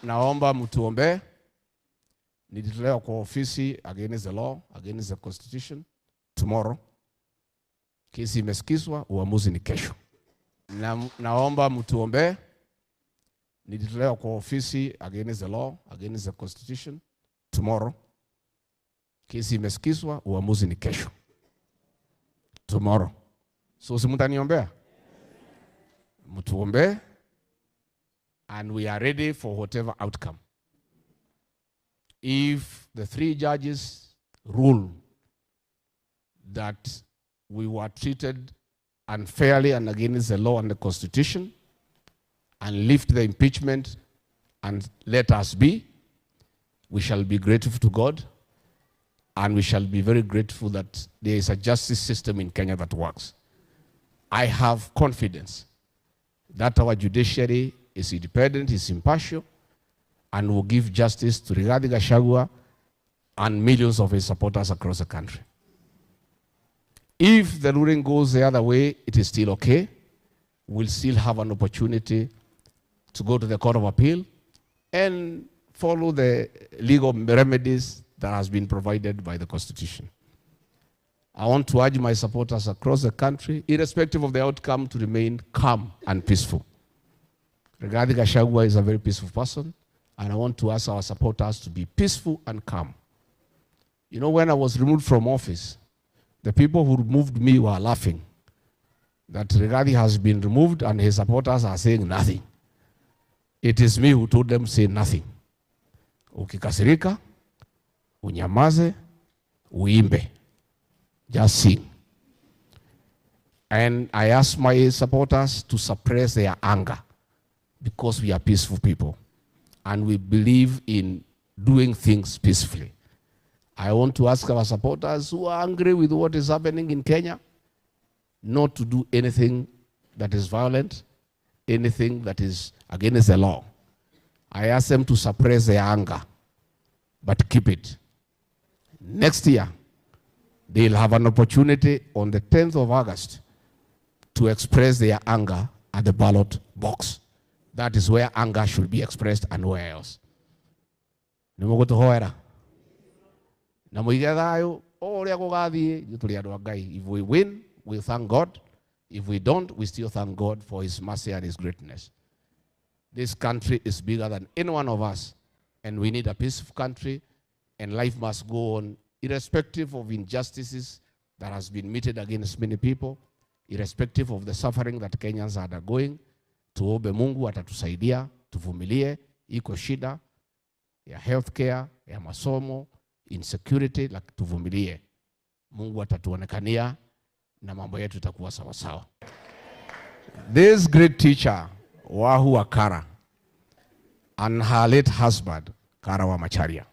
Naomba mtuombe. Nilitolewa kwa ofisi against the law, against the constitution tomorrow. Kesi imesikizwa, uamuzi ni kesho. Naomba mtuombe. Nilitolewa kwa ofisi against the law, against the constitution tomorrow. Kesi imesikizwa, uamuzi ni kesho. Tomorrow. So simutaniombea? Mtuombe. And we are ready for whatever outcome. If the 3 judges rule that we were treated unfairly and against the law and the constitution, and lift the impeachment and let us be, we shall be grateful to God, and we shall be very grateful that there is a justice system in Kenya that works. I have confidence that our judiciary is independent, is impartial, and will give justice to Rigathi Gachagua and millions of his supporters across the country. If the ruling goes the other way, it is still okay. We'll still have an opportunity to go to the Court of Appeal and follow the legal remedies that has been provided by the Constitution. I want to urge my supporters across the country, irrespective of the outcome, to remain calm and peaceful. Rigathi Gachagua is a very peaceful person, and I want to ask our supporters to be peaceful and calm. You know, when I was removed from office, the people who removed me were laughing that Rigathi has been removed and his supporters are saying nothing. It is me who told them say nothing. Ukikasirika, unyamaze, uimbe. Just sing. And I ask my supporters to suppress their anger because we are peaceful people and we believe in doing things peacefully. I want to ask our supporters who are angry with what is happening in Kenya not to do anything that is violent, anything that is against the law. I ask them to suppress their anger, but keep it. Next year, they'll have an opportunity on the 10th of August to express their anger at the ballot box. That is where anger should be expressed and where else. If we win, we thank God. If we don't, we still thank God for his mercy and his greatness. This country is bigger than any one of us, and we need a peaceful country, and life must go on, irrespective of injustices that has been meted against many people, irrespective of the suffering that Kenyans are undergoing. Tuombe Mungu atatusaidia, tuvumilie, iko shida ya healthcare, ya masomo, insecurity, like tuvumilie. Mungu atatuonekania na mambo yetu itakuwa sawa sawa. This great teacher, Wahu Akara, and her late husband, Karawa Macharia,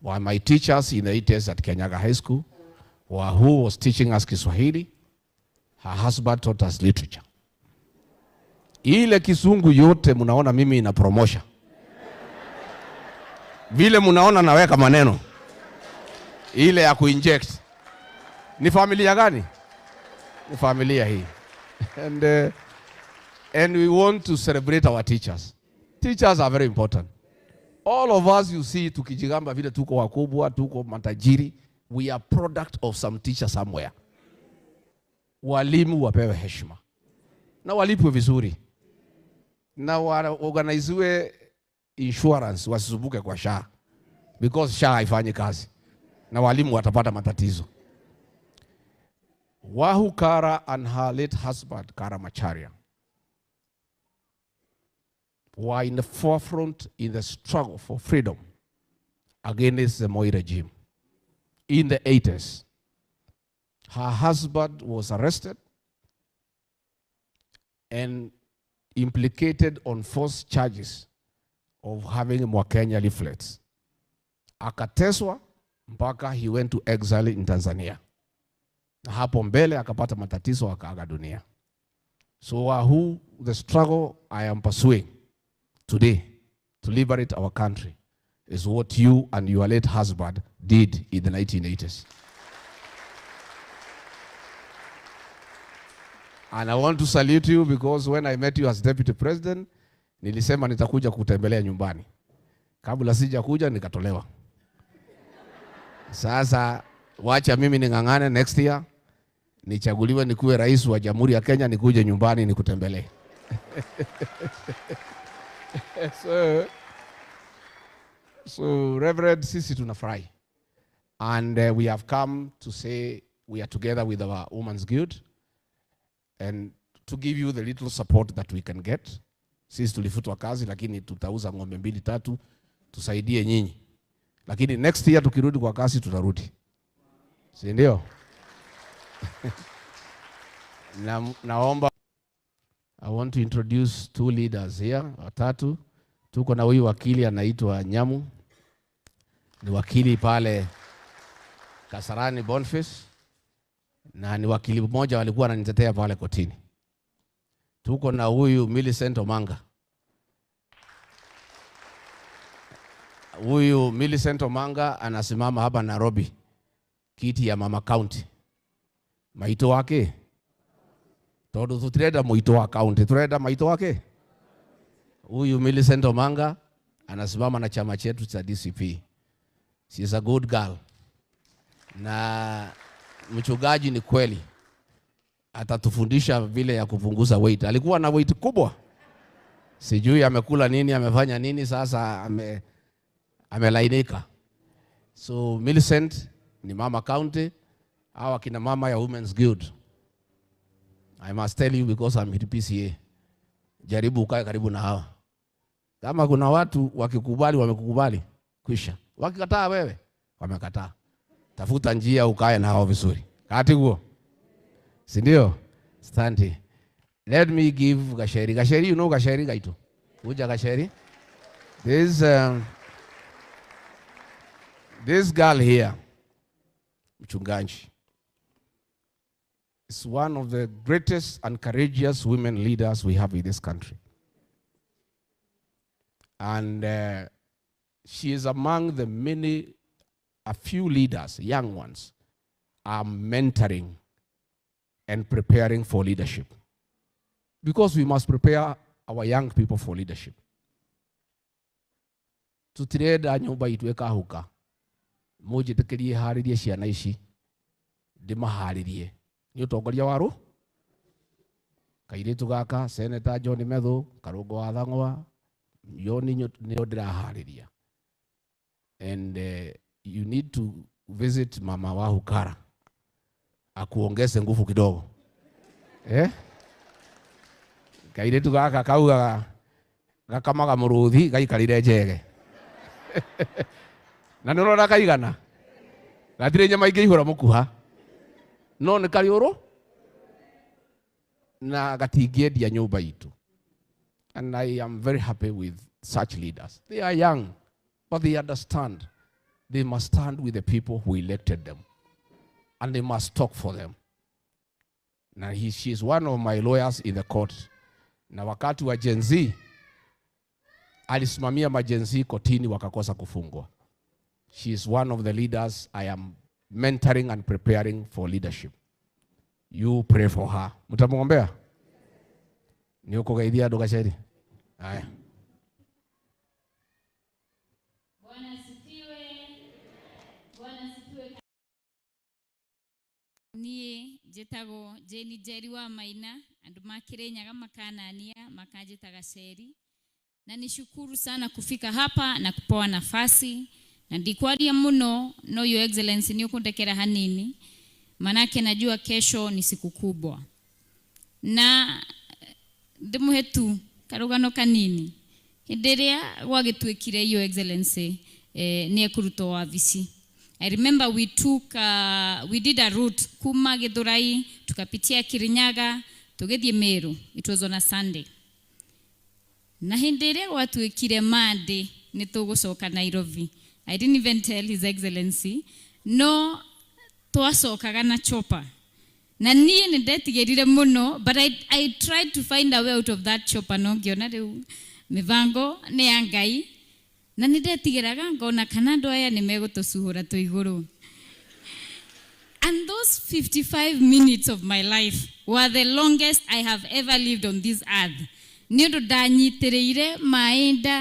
were my teachers in the 80s at Kenyaga High School. Wahu was teaching us Kiswahili. Her husband taught us literature. Ile Kisungu yote munaona mimi ina promosha. Vile munaona naweka maneno. Ile ya kuinject. Ni familia gani? Ni familia hii. And we want to celebrate our teachers. Teachers are very important. All of us you see tukijigamba vile tuko wakubwa, tuko matajiri, we are product of some teacher somewhere. Walimu wapewe heshima. Na walipwe vizuri. Na organizewe insurance wasisubuke kwa SHA. Because SHA haifanyi kazi. Na walimu watapata matatizo. Wahu Kara and her late husband, Kara Macharia, were in the forefront in the struggle for freedom against the Moi regime. In the 80s, her husband was arrested and implicated on false charges of having Mwakenya leaflets. Akateswa mpaka he went to exile in Tanzania. Na hapo mbele akapata matatizo akaaga dunia. So Wahu, the struggle I am pursuing today to liberate our country is what you and your late husband did in the 1980s. And I want to salute you because when I met you as deputy president, Nilisema nitakuja kutembelea nyumbani. Kabla sija kuja nikatolewa. Sasa wacha mimi ning'ang'ane next year. Nichaguliwe nikuwe rais wa Jamhuri ya Kenya, nikuje nyumbani nikutembelee. So Reverend, sisi tunafurahi. And we have come to say we are together with our Women's Guild and to give you the little support that we can get. Sisi tulifutwa kazi, lakini tutauza ng'ombe 2-3 tusaidie nyinyi. Lakini next year tukirudi kwa kazi tutarudi. Si ndio? Naomba, I want to introduce 2 leaders here, watatu. Tuko na huyu wakili anaitwa Nyamu. Ni wakili pale Kasarani Boniface. Na ni wakili mmoja walikuwa wananitetea pale kotini. Tuko na huyu Millicent Omanga. Huyu Millicent Omanga anasimama hapa Nairobi, kiti ya Mama County. Maito wake todo tutreda muito wa county, tureda maito wake. Huyu Millicent Omanga anasimama na chama chetu cha DCP. She is a good girl. Na mchungaji ni kweli, atatufundisha vile ya kupunguza weight. Alikuwa na weight kubwa, sijui amekula nini, amefanya nini, sasa amelainika. So Millicent ni Mama County, hawa kina mama ya Women's Guild. I must tell you because I'm with PCA. Jaribu ukae karibu na hawa. Kama kuna watu wakikubali wamekukubali, kwisha. Wakikataa wewe, wamekataa. Tafuta njia ukae na hao vizuri. Kati huo. Si ndio? Asante. Let me give Gasheri. Gasheri, you know Gasheri gaito? Kuja Gasheri. This girl here, mchungaji, is one of the greatest and courageous women leaders we have in this country. And she is among the a few leaders, young ones, are mentoring and preparing for leadership. Because we must prepare our young people for leadership. Tutireda nyumba itweka huka. Moje tekerie haririe ciana ici. Ndimaharirie. Ni utongoria waru. Kairitu gaka Senator John Methu, Karungo wa Thang'wa, Yoni nio ndirahariria. And you need to visit Mama wa Hukara. Akuongeze nguvu kidogo. Kairitu gaka kauga gakamaga muruthi gaikarire njege. Na nirora kaigana. Gatire nyama ingĩ ihũra mũkuha. No nĩ kariũrũ na gatingĩendia nyũmba itu. And I am very happy with such leaders. They are young, but they understand. They must stand with the people who elected them. And they must talk for them. Now she is one of my lawyers in the court. Na wakati wa Gen Z, alisimamia Gen Z kotini wakakosa kufungwa. She is one of the leaders I am mentoring and preparing for leadership. You pray for her. Mutamuombea? Ni uko gaidia ndo Gasheri? Haya. Bwana asifiwe. Bwana asifiwe. Niĩ njĩtagwo Jane Njeri wa Maina, andũ makirenyaga makanania makanjĩtaga Sheri. Na nishukuru sana kufika hapa na kupewa nafasi. Na ndikwaria muno no your excellency ni ukundekera hanini. Manake najua kesho ni siku kubwa. Na ndimuhetu karugano kanini. Hindiria gwagituikire your excellency ni ekuruto wa visi. I remember we did a route kuma Githurai tukapitia Kirinyaga tugethie Meru. It was on a Sunday. Na hindiria gwatuikire Monday ni tugucoka Nairobi. I didn't even tell His Excellency. No, twacokaga na chopper. Na niĩ nĩndetigĩrire muno, but I tried to find a way out of that chopper. No ngiona rĩu mivango nĩ ya Ngai. Na nĩndetigĩraga ngona kana andũ aya nĩmegũtũcuhũra tũ igũrũ. And those 55 minutes of my life were the longest I have ever lived on this earth. ni undu ndanyitiriire mainda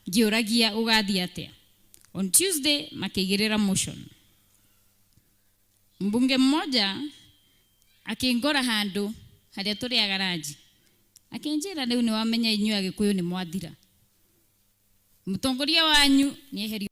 ngiuragia ugathi atia. On Tuesday makigirira motion. Mbunge mmoja akingora handu haria turi agaraji akinjira riu ni wamenya inyu Agikuyu ni mwathira, mutongoria wanyu ni eherio